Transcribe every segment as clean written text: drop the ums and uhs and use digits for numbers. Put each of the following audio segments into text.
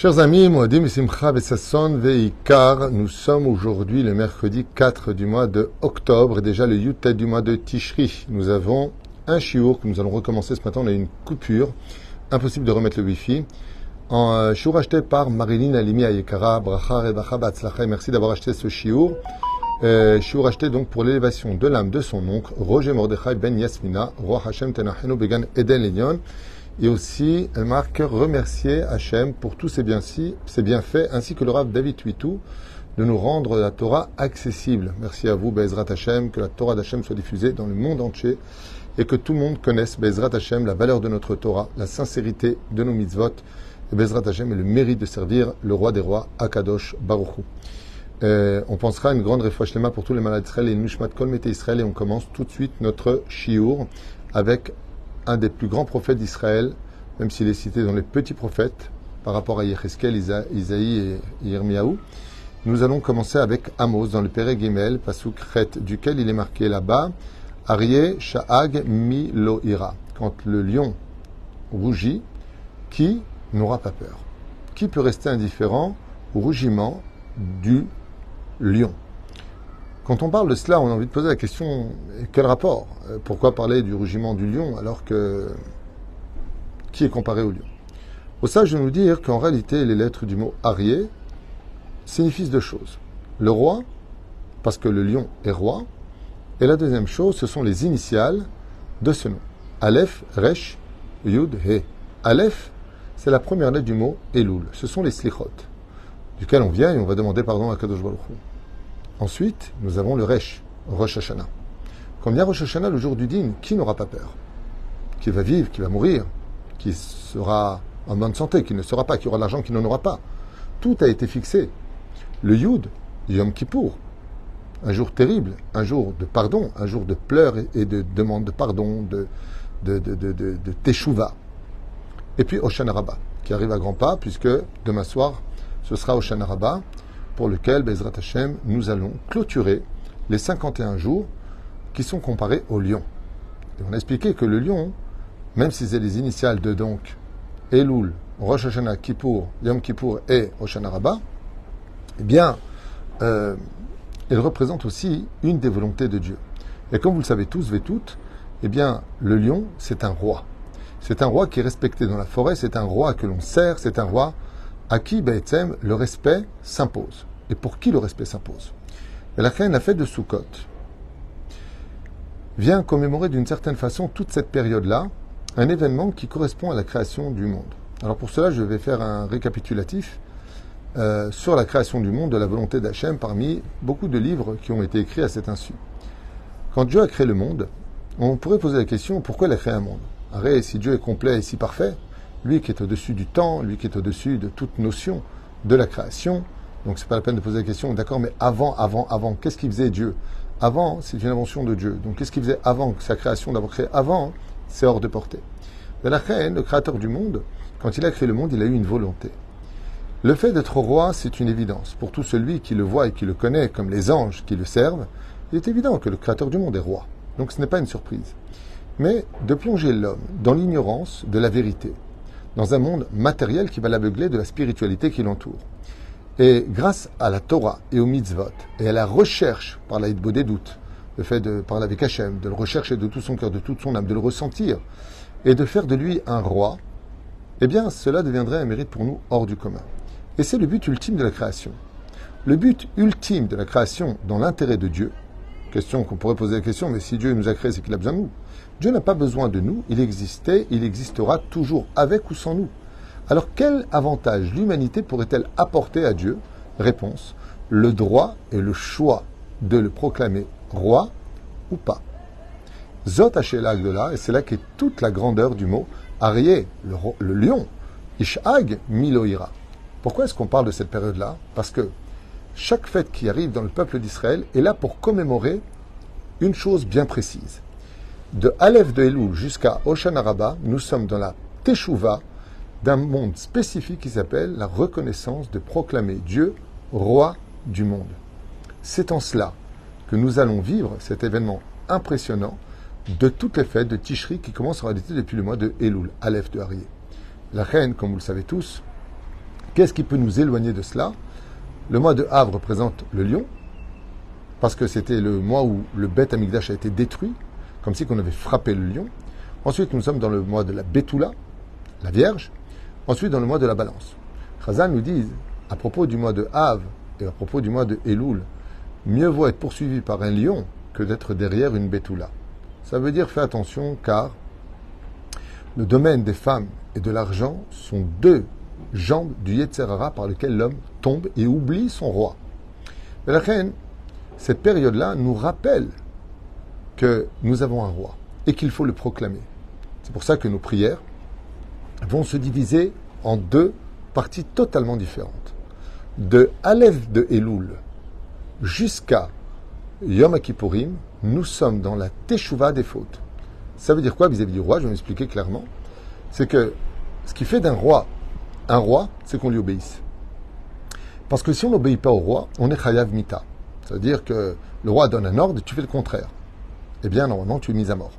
Chers amis, Moadim Simcha Besasson Veikar, nous sommes aujourd'hui le mercredi 4 du mois de octobre et déjà le Yutet du mois de Tishri. Nous avons un shiur que nous allons recommencer ce matin. On a une coupure, impossible de remettre le wifi. En shiur acheté par Marilyn Alimi Ayekara, Bracha Rebacha Batzlacha. Merci d'avoir acheté ce shiur. Shiur acheté donc pour l'élévation de l'âme de son oncle, Roger Mordechai Ben Yasmina, Roi Hashem Tenachenu Began Eden Lyon. Et aussi, Marc, remercier Hachem pour tous ses bienfaits, ainsi que le Rav David Tuitou, de nous rendre la Torah accessible. Merci à vous, Be'ezrat Hachem, que la Torah d'Hachem soit diffusée dans le monde entier et que tout le monde connaisse, Be'ezrat Hachem, la valeur de notre Torah, la sincérité de nos mitzvot, et Be'ezrat Hachem et le mérite de servir le roi des rois, Akadosh Baruch Hu. On pensera à une grande refouach lema pour tous les malades d'Israël et Nushmat Kol Mete Israël, et on commence tout de suite notre shiur avec un des plus grands prophètes d'Israël, même s'il est cité dans les petits prophètes, par rapport à Yecheskel, Isaïe et Yirmiyahu. Nous allons commencer avec Amos, dans le Perek Gimel, Pasuk Chet, duquel il est marqué là-bas, Aryeh Sha'ag Mi Lo Ira. Quand le lion rougit, qui n'aura pas peur? Qui peut rester indifférent au rougiment du lion? Quand on parle de cela, on a envie de poser la question, quel rapport? Pourquoi parler du rougiment du lion alors que qui est comparé au lion? Au sage de nous dire qu'en réalité, les lettres du mot Aryeh signifient deux choses. Le roi, parce que le lion est roi, et la deuxième chose, ce sont les initiales de ce nom. Aleph, Resh, Yud, He. Aleph, c'est la première lettre du mot Elul. Ce sont les slichot, duquel on vient et on va demander pardon à Kadosh Baruch Hu. Ensuite, nous avons le Resh, Rosh Hashanah. Quand vient Rosh Hashanah, le jour du dîn, qui n'aura pas peur? Qui va vivre, qui va mourir, qui sera en bonne santé, qui ne sera pas, qui aura de l'argent, qui n'en aura pas. Tout a été fixé. Le Yud, Yom Kippour, un jour terrible, un jour de pardon, un jour de pleurs et de demande de pardon, de Teshuvah. Et puis Hoshana Rabbah, qui arrive à grands pas, puisque demain soir, ce sera Hoshana Rabbah, pour lequel, Be'ezrat Hashem, nous allons clôturer les 51 jours qui sont comparés au lion. Et on a expliqué que le lion, même si c'est les initiales de donc Elul, Rosh Hashanah, Kippour, Yom Kippour et Hoshana Rabbah, eh bien, il représente aussi une des volontés de Dieu. Et comme vous le savez tous et toutes, eh bien, le lion, c'est un roi. C'est un roi qui est respecté dans la forêt, c'est un roi que l'on sert, c'est un roi à qui, Be'etzem, le respect s'impose. Et pour qui le respect s'impose? Et la fête de Sukkot vient commémorer d'une certaine façon toute cette période-là, un événement qui correspond à la création du monde. Alors pour cela, je vais faire un récapitulatif sur la création du monde, de la volonté d'Hachem, parmi beaucoup de livres qui ont été écrits à cet insu. Quand Dieu a créé le monde, on pourrait poser la question, pourquoi il a créé un monde? Arrête, si Dieu est complet et si parfait, lui qui est au-dessus du temps, lui qui est au-dessus de toute notion de la création, donc c'est pas la peine de poser la question, d'accord, mais avant, qu'est-ce qu'il faisait Dieu? Avant, c'est une invention de Dieu. Donc qu'est-ce qu'il faisait avant sa création, d'avoir créé avant? C'est hors de portée. Melachem, le créateur du monde, quand il a créé le monde, il a eu une volonté. Le fait d'être roi, c'est une évidence. Pour tout celui qui le voit et qui le connaît, comme les anges qui le servent, il est évident que le créateur du monde est roi. Donc ce n'est pas une surprise. Mais de plonger l'homme dans l'ignorance de la vérité, dans un monde matériel qui va l'aveugler de la spiritualité qui l'entoure. Et grâce à la Torah et au mitzvot, et à la recherche par la hitbo des doutes, le fait de parler avec Hachem, de le rechercher de tout son cœur, de toute son âme, de le ressentir, et de faire de lui un roi, eh bien, cela deviendrait un mérite pour nous hors du commun. Et c'est le but ultime de la création. Le but ultime de la création dans l'intérêt de Dieu, question qu'on pourrait poser la question, mais si Dieu nous a créés, c'est qu'il a besoin de nous. Dieu n'a pas besoin de nous, il existait, il existera toujours avec ou sans nous. Alors quel avantage l'humanité pourrait-elle apporter à Dieu? Réponse, le droit et le choix de le proclamer roi ou pas. Zot Hashela Agdola, et c'est là qu'est toute la grandeur du mot Aryeh, le lion, Ishag Miloïra. Pourquoi est-ce qu'on parle de cette période-là? Parce que chaque fête qui arrive dans le peuple d'Israël est là pour commémorer une chose bien précise. De Aleph de Elul jusqu'à Hoshana Rabbah, nous sommes dans la Teshuvah d'un monde spécifique qui s'appelle la reconnaissance de proclamer Dieu, roi du monde. C'est en cela que nous allons vivre cet événement impressionnant de toutes les fêtes de Tishri qui commencent en réalité depuis le mois de Elul, Aleph de Aryeh. La reine, comme vous le savez tous, Qu'est-ce qui peut nous éloigner de cela? Le mois de Av représente le lion, parce que c'était le mois où le Beth Amikdash a été détruit, comme si on avait frappé le lion. Ensuite, nous sommes dans le mois de la Betula, la Vierge. Ensuite, dans le mois de la Balance. Chazal nous dit, à propos du mois de Av et à propos du mois de Elul, mieux vaut être poursuivi par un lion que d'être derrière une Betula. Ça veut dire, fais attention, car le domaine des femmes et de l'argent sont deux jambes du Yetzer Hara par lequel l'homme tombe et oublie son roi. Mais la reine, cette période-là nous rappelle que nous avons un roi et qu'il faut le proclamer. C'est pour ça que nos prières vont se diviser en deux parties totalement différentes. De Aleph de Elul jusqu'à Yom Kippourim, nous sommes dans la Teshuvah des fautes. Ça veut dire quoi vis-à-vis du roi? Je vais m'expliquer clairement. C'est que ce qui fait d'un roi un roi, c'est qu'on lui obéisse. Parce que si on n'obéit pas au roi, on est chayav mita. Ça veut dire que le roi donne un ordre et tu fais le contraire. Eh bien, normalement, tu es mis à mort.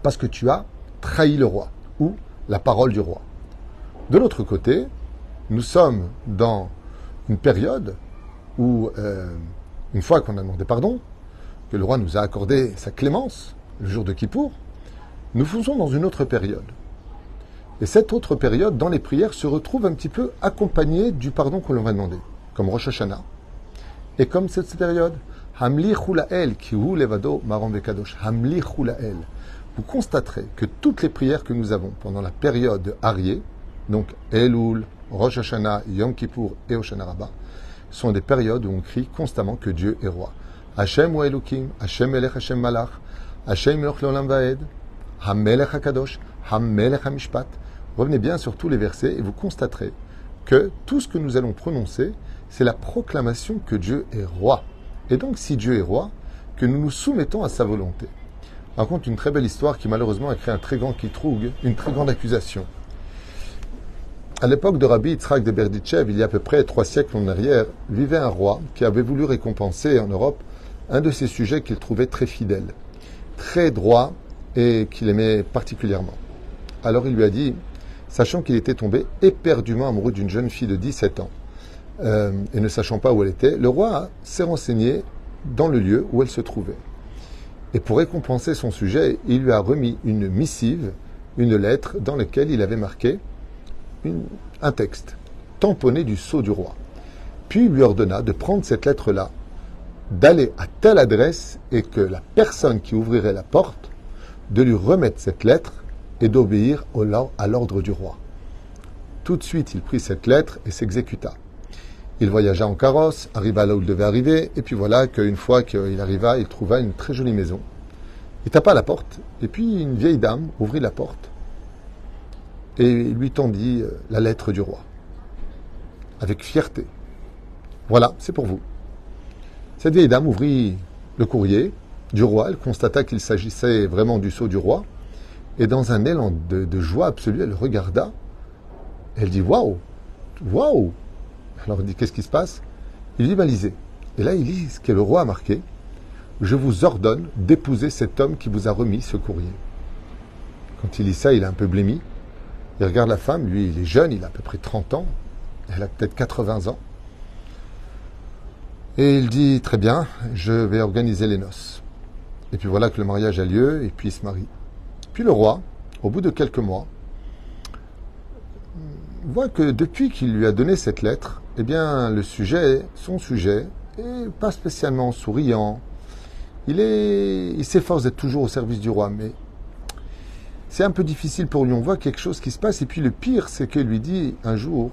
Parce que tu as trahi le roi ou la parole du roi. De l'autre côté, nous sommes dans une période où, une fois qu'on a demandé pardon, que le roi nous a accordé sa clémence, le jour de Kippour, nous faisons dans une autre période. Et cette autre période, dans les prières, se retrouve un petit peu accompagnée du pardon que l'on va demander, comme Rosh Hashanah. Et comme cette période, Hamli Chulael, qui ou levado maram vekadosh, Hamli Chulael. Vous constaterez que toutes les prières que nous avons pendant la période de Arié, donc Elul, Rosh Hashanah, Yom Kippour et Hoshana Rabbah, sont des périodes où on crie constamment que Dieu est roi. Hashem ou Elokim, Hashem Melech Hashem Malach, Hashem Melech Leolam Vaed, Hamelech HaKadosh, Hamelech HaMishpat. Revenez bien sur tous les versets et vous constaterez que tout ce que nous allons prononcer, c'est la proclamation que Dieu est roi. Et donc, si Dieu est roi, que nous nous soumettons à sa volonté. Par contre, une très belle histoire qui malheureusement a créé un très grand kitroug, une très grande accusation. À l'époque de Rabbi Yitzhak de Berditchev, il y a à peu près 3 siècles en arrière, vivait un roi qui avait voulu récompenser en Europe un de ses sujets qu'il trouvait très fidèle, très droit et qu'il aimait particulièrement. Alors il lui a dit, sachant qu'il était tombé éperdument amoureux d'une jeune fille de 17 ans, et ne sachant pas où elle était, le roi s'est renseigné dans le lieu où elle se trouvait. Et pour récompenser son sujet, il lui a remis une missive, une lettre dans laquelle il avait marqué un texte, tamponné du sceau du roi. Puis il lui ordonna de prendre cette lettre-là, d'aller à telle adresse et que la personne qui ouvrirait la porte, de lui remettre cette lettre et d'obéir à l'ordre du roi. Tout de suite, il prit cette lettre et s'exécuta. Il voyagea en carrosse, arriva là où il devait arriver, et puis voilà qu'une fois qu'il arriva, il trouva une très jolie maison. Il tapa à la porte, et puis une vieille dame ouvrit la porte et lui tendit la lettre du roi, avec fierté. Voilà, c'est pour vous. Cette vieille dame ouvrit le courrier du roi, elle constata qu'il s'agissait vraiment du sceau du roi, et dans un élan de joie absolue, elle regarda, elle dit « Waouh, waouh !» Alors il dit, qu'est-ce qui se passe? Il dit, lisez. Et là, il lit ce que le roi a marqué. Je vous ordonne d'épouser cet homme qui vous a remis ce courrier. Quand il lit ça, il est un peu blémi. Il regarde la femme, lui, il est jeune, il a à peu près 30 ans. Elle a peut-être 80 ans. Et il dit, très bien, je vais organiser les noces. Et puis voilà que le mariage a lieu, et puis il se marie. Puis le roi, au bout de quelques mois, voit que depuis qu'il lui a donné cette lettre, eh bien, son sujet, est pas spécialement souriant. Il s'efforce d'être toujours au service du roi, mais c'est un peu difficile pour lui. On voit quelque chose qui se passe, et puis le pire, c'est qu'il lui dit un jour,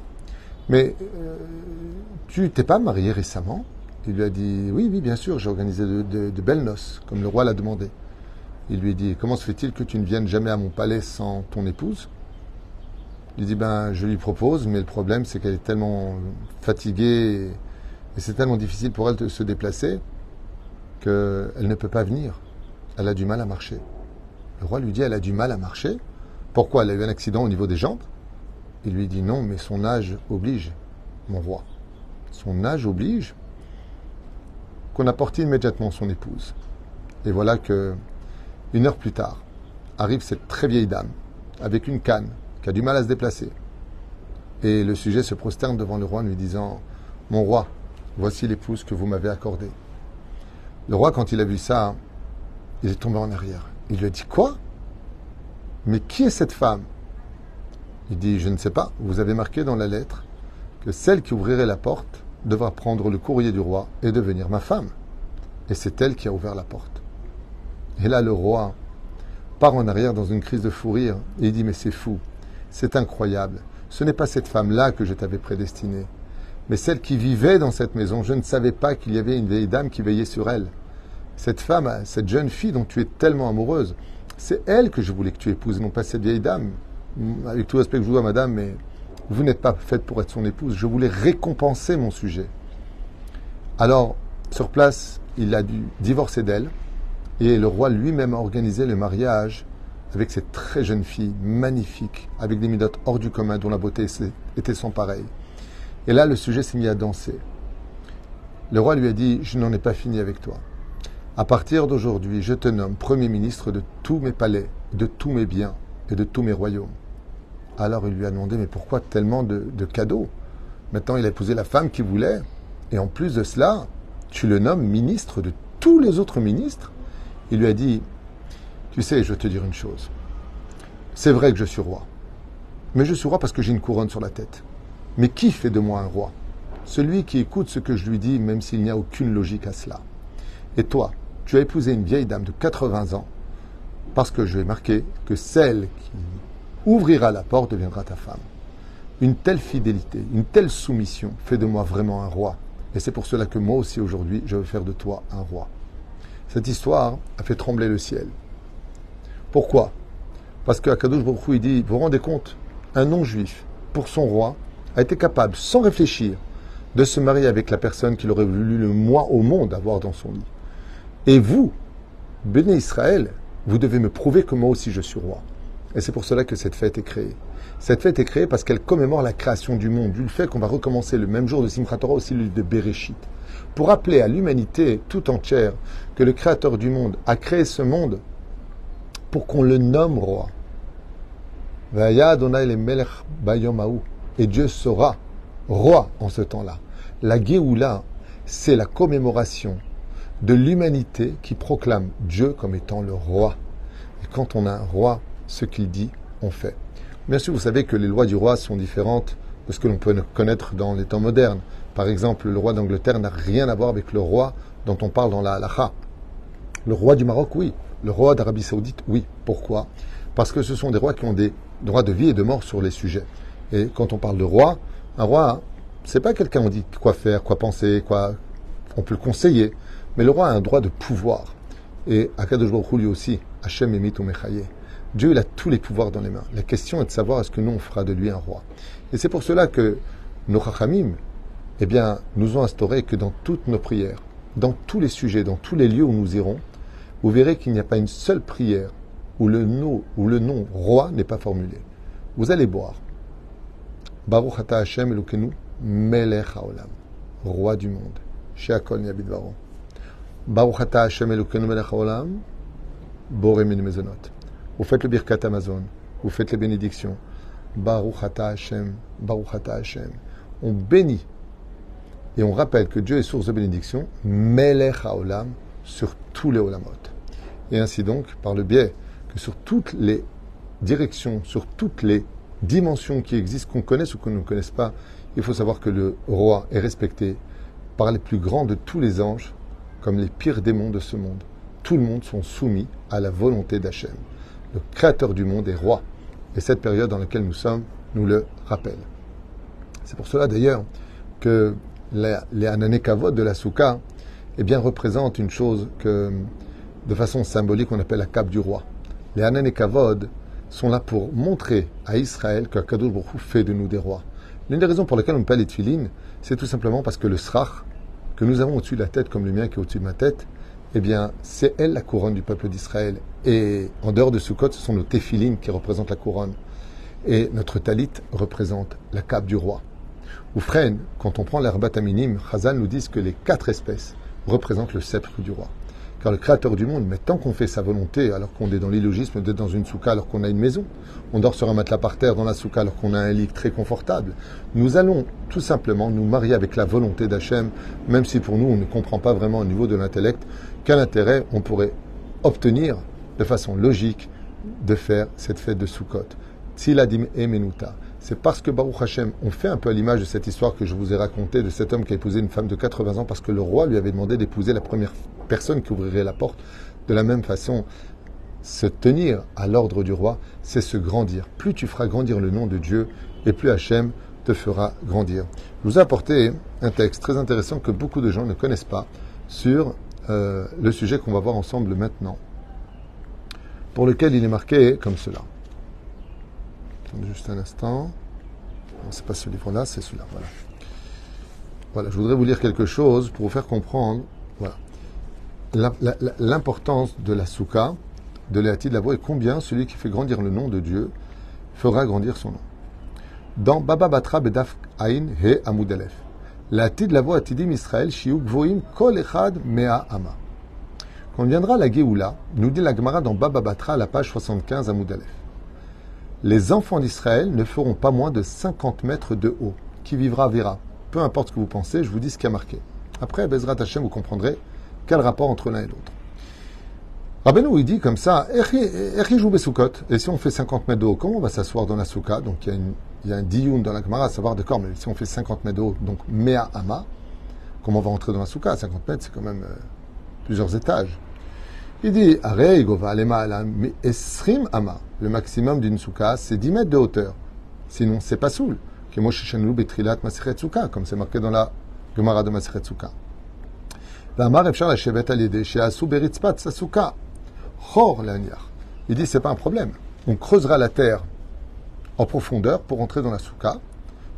mais tu t'es pas marié récemment? Il lui a dit, oui, bien sûr, j'ai organisé de belles noces, comme le roi l'a demandé. Il lui dit, comment se fait-il que tu ne viennes jamais à mon palais sans ton épouse? Il dit, je lui propose, mais le problème, c'est qu'elle est tellement fatiguée et c'est tellement difficile pour elle de se déplacer qu'elle ne peut pas venir. Elle a du mal à marcher. Le roi lui dit, elle a du mal à marcher. Pourquoi? Elle a eu un accident au niveau des jambes? Il lui dit, non, mais son âge oblige, mon roi. Son âge oblige qu'on apporte immédiatement son épouse. Et voilà que, 1 heure plus tard, arrive cette très vieille dame, avec une canne, qui a du mal à se déplacer. Et le sujet se prosterne devant le roi en lui disant « Mon roi, voici l'épouse que vous m'avez accordée. » Le roi, quand il a vu ça, il est tombé en arrière. Il lui a dit « Quoi ? Mais qui est cette femme ?» Il dit « Je ne sais pas. Vous avez marqué dans la lettre que celle qui ouvrirait la porte devra prendre le courrier du roi et devenir ma femme. Et c'est elle qui a ouvert la porte. » Et là, le roi part en arrière dans une crise de fou rire et il dit « Mais c'est fou, c'est incroyable. Ce n'est pas cette femme-là que je t'avais prédestinée, mais celle qui vivait dans cette maison. Je ne savais pas qu'il y avait une vieille dame qui veillait sur elle. Cette femme, cette jeune fille dont tu es tellement amoureuse, c'est elle que je voulais que tu épouses, non pas cette vieille dame. Avec tout le respect que je vous dois, madame, mais vous n'êtes pas faite pour être son épouse. Je voulais récompenser mon sujet. » Alors, sur place, il a dû divorcer d'elle et le roi lui-même a organisé le mariage avec cette très jeune fille, magnifique, avec des midotes hors du commun, dont la beauté était sans pareil. Et là, le sujet s'est mis à danser. Le roi lui a dit « Je n'en ai pas fini avec toi. À partir d'aujourd'hui, je te nomme Premier ministre de tous mes palais, de tous mes biens et de tous mes royaumes. » Alors il lui a demandé « Mais pourquoi tellement de cadeaux? Maintenant, il a épousé la femme qu'il voulait, et en plus de cela, tu le nommes ministre de tous les autres ministres ?» Il lui a dit « Tu sais, je vais te dire une chose. C'est vrai que je suis roi. Mais je suis roi parce que j'ai une couronne sur la tête. Mais qui fait de moi un roi? Celui qui écoute ce que je lui dis, même s'il n'y a aucune logique à cela. Et toi, tu as épousé une vieille dame de 80 ans parce que je vais marquer que celle qui ouvrira la porte deviendra ta femme. Une telle fidélité, une telle soumission fait de moi vraiment un roi. Et c'est pour cela que moi aussi aujourd'hui, je veux faire de toi un roi. » Cette histoire a fait trembler le ciel. Pourquoi? Parce qu'Akadosh Baruch Hu, il dit, vous vous rendez compte, un non-juif, pour son roi, a été capable, sans réfléchir, de se marier avec la personne qu'il aurait voulu le moins au monde avoir dans son lit. Et vous, Béné Israël, vous devez me prouver que moi aussi je suis roi. Et c'est pour cela que cette fête est créée. Cette fête est créée parce qu'elle commémore la création du monde, du fait qu'on va recommencer le même jour de Simchat Torah aussi le livre de Bereshit, pour rappeler à l'humanité tout entière que le Créateur du monde a créé ce monde pour qu'on le nomme roi. Et Dieu sera roi en ce temps-là. La Géoula, c'est la commémoration de l'humanité qui proclame Dieu comme étant le roi. Et quand on a un roi, ce qu'il dit, on fait. Bien sûr, vous savez que les lois du roi sont différentes de ce que l'on peut connaître dans les temps modernes. Par exemple, le roi d'Angleterre n'a rien à voir avec le roi dont on parle dans la halakha. Le roi du Maroc, oui. Le roi d'Arabie Saoudite, oui. Pourquoi? Parce que ce sont des rois qui ont des droits de vie et de mort sur les sujets. Et quand on parle de roi, un roi, c'est pas quelqu'un on dit quoi faire, quoi penser, quoi. On peut le conseiller. Mais le roi a un droit de pouvoir. Et Akadosh Baruch Hu lui aussi, Hachem Emit Umechaye. Dieu, il a tous les pouvoirs dans les mains. La question est de savoir est-ce que nous, on fera de lui un roi. Et c'est pour cela que nos Chachamim, eh bien, nous ont instauré que dans toutes nos prières, dans tous les sujets, dans tous les lieux où nous irons, vous verrez qu'il n'y a pas une seule prière où le nom roi n'est pas formulé. Vous allez boire. Baruch ata Hashem Elokeinu melech haolam, roi du monde. She'akol niyeh bidvaro. Baruch ata Hashem Elokeinu melech haolam, boré min mezonot. Vous faites le birkat Amazon, vous faites les bénédictions. Baruch ata Hashem, Baruch ata Hashem. On bénit et on rappelle que Dieu est source de bénédiction, melech haolam, sur tous les olamot. Et ainsi donc, par le biais que sur toutes les directions, sur toutes les dimensions qui existent, qu'on connaisse ou qu'on ne connaisse pas, il faut savoir que le roi est respecté par les plus grands de tous les anges, comme les pires démons de ce monde. Tout le monde sont soumis à la volonté d'Hachem. Le créateur du monde est roi. Et cette période dans laquelle nous sommes nous le rappelle. C'est pour cela d'ailleurs que les Anané Kavod de la Souka eh bien, représentent une chose que, de façon symbolique, on appelle la cape du roi. Les Anané Kavod sont là pour montrer à Israël qu'Akadosh Baruch Hu fait de nous des rois. L'une des raisons pour lesquelles on appelle les tefilines, c'est tout simplement parce que le srach que nous avons au-dessus de la tête, comme le mien qui est au-dessus de ma tête, eh bien, c'est elle la couronne du peuple d'Israël. Et en dehors de Sukkot, ce sont nos téphilines qui représentent la couronne. Et notre talit représente la cape du roi. Ou freine, quand on prend l'herbat aminim, Chazal nous dit que les 4 espèces représentent le sceptre du roi. car le Créateur du monde, mais tant qu'on fait sa volonté, alors qu'on est dans l'illogisme d'être dans une souka, alors qu'on a une maison, on dort sur un matelas par terre dans la souka, alors qu'on a un lit très confortable, nous allons tout simplement nous marier avec la volonté d'Hachem, même si pour nous, on ne comprend pas vraiment au niveau de l'intellect quel intérêt on pourrait obtenir de façon logique de faire cette fête de Sukkot. Tziladim et Menuta. C'est parce que Baruch Hashem, on fait un peu à l'image de cette histoire que je vous ai racontée de cet homme qui a épousé une femme de 80 ans parce que le roi lui avait demandé d'épouser la première personne qui ouvrirait la porte. De la même façon, se tenir à l'ordre du roi, c'est se grandir. Plus tu feras grandir le nom de Dieu, et plus Hashem te fera grandir. Je vous ai apporté un texte très intéressant que beaucoup de gens ne connaissent pas sur le sujet qu'on va voir ensemble maintenant, pour lequel il est marqué comme cela. Attendez juste un instant. Non, c'est pas ce livre-là, c'est celui-là. Voilà. Voilà, je voudrais vous lire quelque chose pour vous faire comprendre. Voilà. L'importance de la souka, de l'Eati de la voix, et combien celui qui fait grandir le nom de Dieu fera grandir son nom. Dans Baba Batra Bedaf Ain He Amud Aleph, l'Eati de la voix Atidim Israël Shiuk Voim Kol Echad Mea Ama. Quand viendra la Géoula, nous dit la Gemara dans Baba Batra à la page 75 Amud Aleph. Les enfants d'Israël ne feront pas moins de 50 mètres de haut. Qui vivra verra. Peu importe ce que vous pensez, je vous dis ce qui a marqué. Après, Bezrat Hashem, vous comprendrez quel rapport entre l'un et l'autre. Rabbeinu, il dit comme ça, Echi joue Besukot. Et si on fait 50 mètres de haut, comment on va s'asseoir dans la souka? Donc il y a un diyun dans la Gemara à savoir, d'accord, mais si on fait 50 mètres de haut, donc Mea Ama, comment on va entrer dans la souka? 50 mètres, c'est quand même plusieurs étages. Il dit, Arei Gova Alema Alam Esrim Ama. Le maximum d'une souka, c'est 10 mètres de hauteur. Sinon, c'est pas soul. Comme c'est marqué dans la Gemara de Masechet Souka. Il dit, c'est pas un problème. On creusera la terre en profondeur pour entrer dans la souka.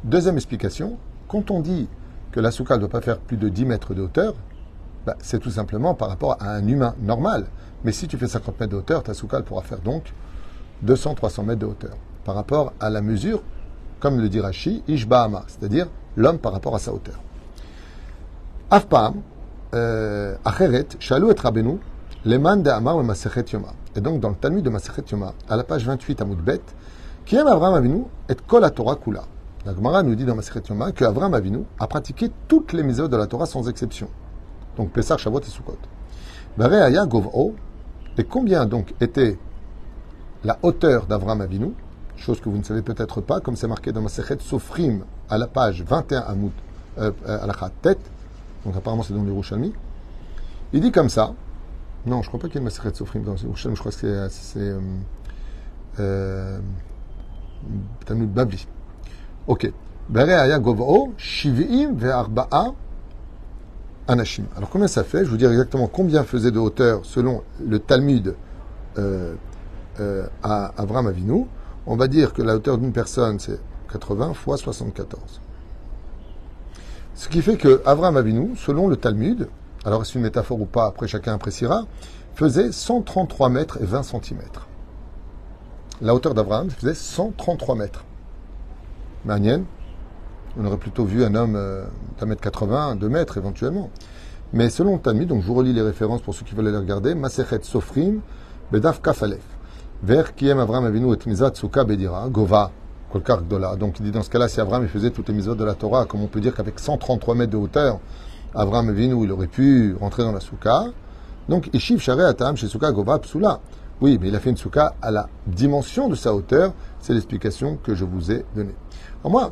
Deuxième explication, quand on dit que la souka ne doit pas faire plus de 10 mètres de hauteur, c'est tout simplement par rapport à un humain normal. Mais si tu fais 50 mètres de hauteur, ta souka elle pourra faire donc 200-300 mètres de hauteur. Par rapport à la mesure, comme le dit Rashi, Ishba'ama, c'est-à-dire l'homme par rapport à sa hauteur. Afpam, Acheret, Shalou et Rabbeinu, Leman de Amar Masechet Yoma. Et donc dans le Talmud de Masechet Yoma, à la page 28 à Moudbet, qui aime Avraham Avinu et Kol la Torah Kula. La Gemara nous dit dans Masechet Yoma que Avraham Avinu a pratiqué toutes les mitzvot de la Torah sans exception. Donc Pessah, Shavuot et Sukkot. Bareaya Gov'o, et combien donc était la hauteur d'Avraham Avinu, chose que vous ne savez peut-être pas, comme c'est marqué dans Masechet Sofrim, à la page 21 à la Khatet, donc apparemment c'est dans le Yerushalmi, il dit comme ça, non, je ne crois pas qu'il y ait une Masechet Sofrim dans le Yerushalmi, je crois que c'est Talmud Babli. Ok. Bareaya Gov'o, Shiv'im ve'arba'a Anashim. Alors combien ça fait? Je vous dire exactement combien faisait de hauteur selon le Talmud à Avraham Avinu. On va dire que la hauteur d'une personne c'est 80 fois 74. Ce qui fait que Avraham Avinu, selon le Talmud, alors est-ce une métaphore ou pas, après chacun appréciera, faisait 133 mètres et 20 centimètres. La hauteur d'Avraham faisait 133 mètres. Manienne. On aurait plutôt vu un homme d'un mètre 80, 2 mètres éventuellement. Mais selon le Talmud, donc je vous relis les références pour ceux qui veulent les regarder, Masechet Sofrim, Bedaf Kafalef, Ver Kiem Avraham Avinu et Mizat Suka Bedira, Gova, Kolkar Gdola. Donc il dit dans ce cas-là, si Avraham il faisait toutes les mitzvot de la Torah, comme on peut dire qu'avec 133 mètres de hauteur, Avraham Avinu il aurait pu rentrer dans la Souka. Donc Ishiv Share Atam chez Suka Gova Psula. Oui, mais il a fait une Souka à la dimension de sa hauteur. C'est l'explication que je vous ai donnée. Alors moi,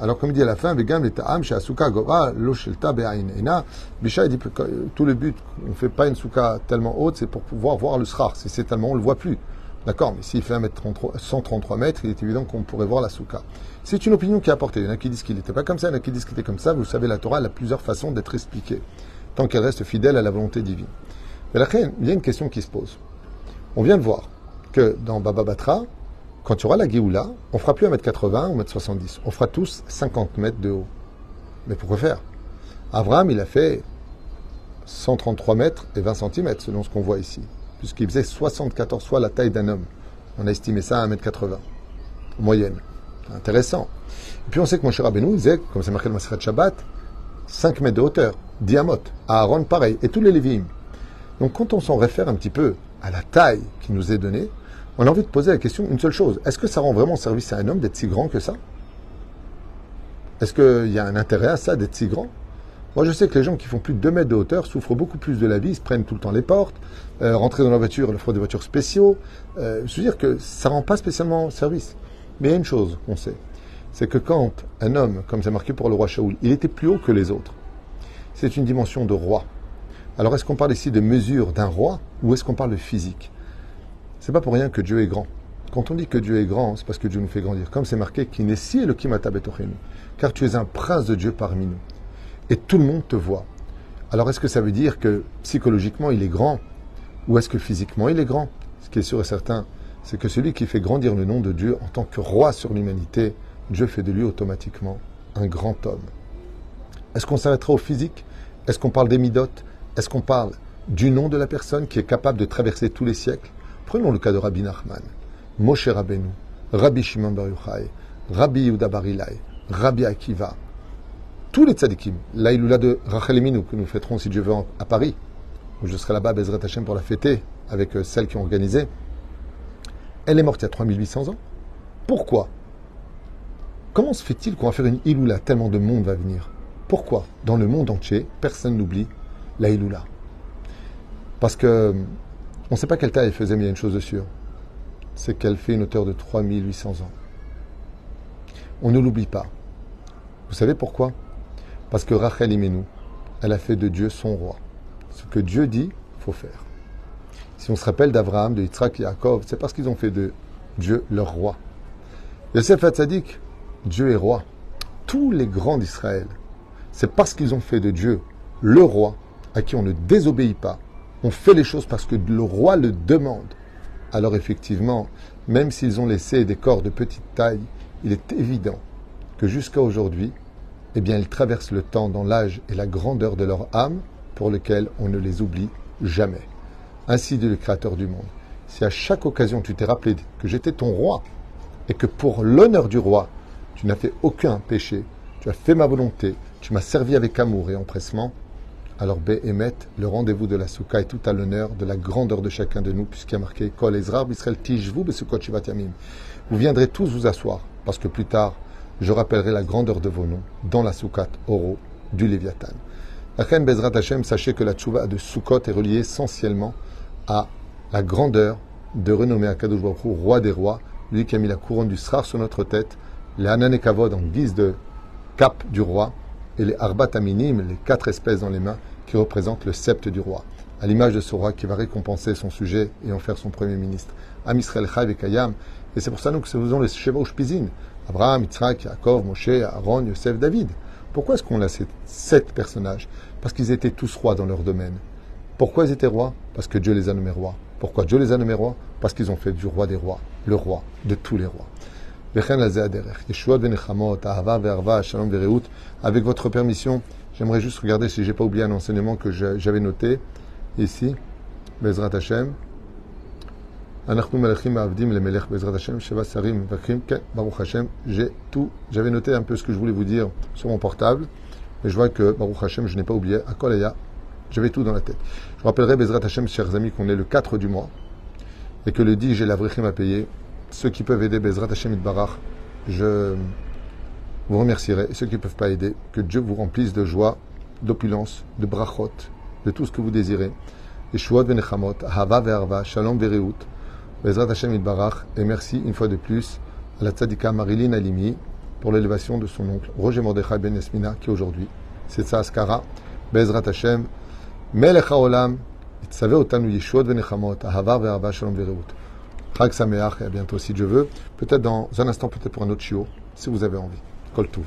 alors comme il dit à la fin, Vegam l'Eta'am chez Asuka Gova Loshelta Be'ainena. Bisha dit que tout le but, on ne fait pas une Souka tellement haute, c'est pour pouvoir voir le Srar. Si c'est tellement, on ne le voit plus. D'accord, mais s'il fait 133 mètres, il est évident qu'on pourrait voir la Souka. C'est une opinion qui est apportée. Il y en a qui disent qu'il n'était pas comme ça, il y en a qui disent qu'il était comme ça. Vous savez, la Torah elle a plusieurs façons d'être expliquée, tant qu'elle reste fidèle à la volonté divine. Mais là, il y a une question qui se pose. On vient de voir que dans Baba Batra, quand il y aura la Géoula, on ne fera plus 1m80 ou 1m70. On fera tous 50 mètres de haut. Mais pourquoi faire? Avraham, il a fait 133 mètres et 20 cm, selon ce qu'on voit ici. Puisqu'il faisait 74 fois la taille d'un homme. On a estimé ça à 1m80, en moyenne. Intéressant. Et puis on sait que Moshe Rabbeinu, il disait, comme c'est marqué dans le Masechet Shabbat, 5 mètres de hauteur, diamot. Aaron, pareil. Et tous les Lévi'im. Donc quand on s'en réfère un petit peu à la taille qui nous est donnée, on a envie de poser la question, une seule chose, est-ce que ça rend vraiment service à un homme d'être si grand que ça? Est-ce qu'il y a un intérêt à ça d'être si grand? Moi, je sais que les gens qui font plus de 2 mètres de hauteur souffrent beaucoup plus de la vie, ils se prennent tout le temps les portes, rentrer dans la voiture, il faut des voitures spéciaux. Je veux dire que ça rend pas spécialement service. Mais il y a une chose qu'on sait, c'est que quand un homme, comme c'est marqué pour le roi Shaoul, il était plus haut que les autres, c'est une dimension de roi. Alors, est-ce qu'on parle ici de mesure d'un roi ou est-ce qu'on parle de physique? C'est pas pour rien que Dieu est grand. Quand on dit que Dieu est grand, c'est parce que Dieu nous fait grandir. Comme c'est marqué, Kinesi Elohim ata betochenu, car tu es un prince de Dieu parmi nous. Et tout le monde te voit. Alors est-ce que ça veut dire que psychologiquement il est grand ou est-ce que physiquement il est grand? Ce qui est sûr et certain, c'est que celui qui fait grandir le nom de Dieu en tant que roi sur l'humanité, Dieu fait de lui automatiquement un grand homme. Est-ce qu'on s'arrêtera au physique? Est-ce qu'on parle des midotes? Est-ce qu'on parle du nom de la personne qui est capable de traverser tous les siècles? Prenons le cas de Rabbi Nachman, Moshe Rabbeinu, Rabbi Shimon Bar Yochai, Rabbi Yehuda Bar Ilai, Rabbi Akiva, tous les tzadikim, l'Aïloula de Rachel Eminu, que nous fêterons si Dieu veut à Paris, où je serai là-bas, Bezrat Hashem, pour la fêter, avec celles qui ont organisé, elle est morte il y a 3800 ans. Pourquoi? Comment se fait-il qu'on va faire une Iloula, tellement de monde va venir? Pourquoi? Dans le monde entier, personne n'oublie la Iloula. Parce que on ne sait pas quelle taille elle faisait, mais il y a une chose de sûre, c'est qu'elle fait une hauteur de 3800 ans. On ne l'oublie pas. Vous savez pourquoi? Parce que Rachel Imenu, elle a fait de Dieu son roi. Ce que Dieu dit, il faut faire. Si on se rappelle d'Abraham, de Yitzhak et Yaakov, c'est parce qu'ils ont fait de Dieu leur roi. Yosef Hatzadik, Dieu est roi. Tous les grands d'Israël, c'est parce qu'ils ont fait de Dieu le roi, à qui on ne désobéit pas. On fait les choses parce que le roi le demande. Alors effectivement, même s'ils ont laissé des corps de petite taille, il est évident que jusqu'à aujourd'hui, eh bien, ils traversent le temps dans l'âge et la grandeur de leur âme pour lequel on ne les oublie jamais. Ainsi dit le Créateur du monde. Si à chaque occasion tu t'es rappelé que j'étais ton roi et que pour l'honneur du roi, tu n'as fait aucun péché, tu as fait ma volonté, tu m'as servi avec amour et empressement, alors Béhémet, le rendez-vous de la Souka est tout à l'honneur de la grandeur de chacun de nous, puisqu'il y a marqué Kol Ezrar B'Israël Tishvu Besukot Shivat Yamim. Vous viendrez tous vous asseoir, parce que plus tard, je rappellerai la grandeur de vos noms dans la Soukat Oro du Léviathan. La reine Bezrat Hashem, sachez que la Tchouva de Soukot est reliée essentiellement à la grandeur de renommer Akadosh Baruch Hu, roi des rois, lui qui a mis la couronne du Srar sur notre tête, les Hanan et Kavod en guise de cape du roi, et les Arbat Aminim, les 4 espèces dans les mains, qui représentent le sceptre du roi, à l'image de ce roi qui va récompenser son sujet et en faire son premier ministre. Am Israël Chai Vekayam, et c'est pour ça nous que faisons les Sheva Ushpizin, Abraham, Yitzhak, Yaakov, Moshe, Aaron, Yosef, David. Pourquoi est-ce qu'on a ces 7 personnages? Parce qu'ils étaient tous rois dans leur domaine. Pourquoi ils étaient rois? Parce que Dieu les a nommés rois. Pourquoi Dieu les a nommés rois? Parce qu'ils ont fait du roi des rois, le roi de tous les rois. Avec votre permission, j'aimerais juste regarder si j'ai pas oublié un enseignement que j'avais noté ici. Bezrat Hashem. J'ai tout. J'avais noté un peu ce que je voulais vous dire sur mon portable, mais je vois que Baruch Hashem, je n'ai pas oublié. Akolaya, j'avais tout dans la tête. Je rappellerai Bezrat Hashem, chers amis, qu'on est le 4 du mois et que le 10 j'ai la vrichim à payer. Ceux qui peuvent aider Bezrat Hashem Itbarach, je vous remercierai. Et ceux qui ne peuvent pas aider, que Dieu vous remplisse de joie, d'opulence, de brachot, de tout ce que vous désirez. Yeshuot venechamot, hava ve'arva, shalom ve'reut, Bezrat Hashem Itbarach. Et merci une fois de plus à la tzadika Marilyn Halimi pour l'élévation de son oncle Roger Mordechai Ben Yasmina qui aujourd'hui c'est sa askara. Bezrat Hashem Melech haolam itzaveh otanu Yeshuot venechamot, hava ve'arva, shalom ve'reut. Chag Sameach et à bientôt si Dieu veut. Peut-être dans un instant, peut-être pour un autre chiot, si vous avez envie. Kol Tuv.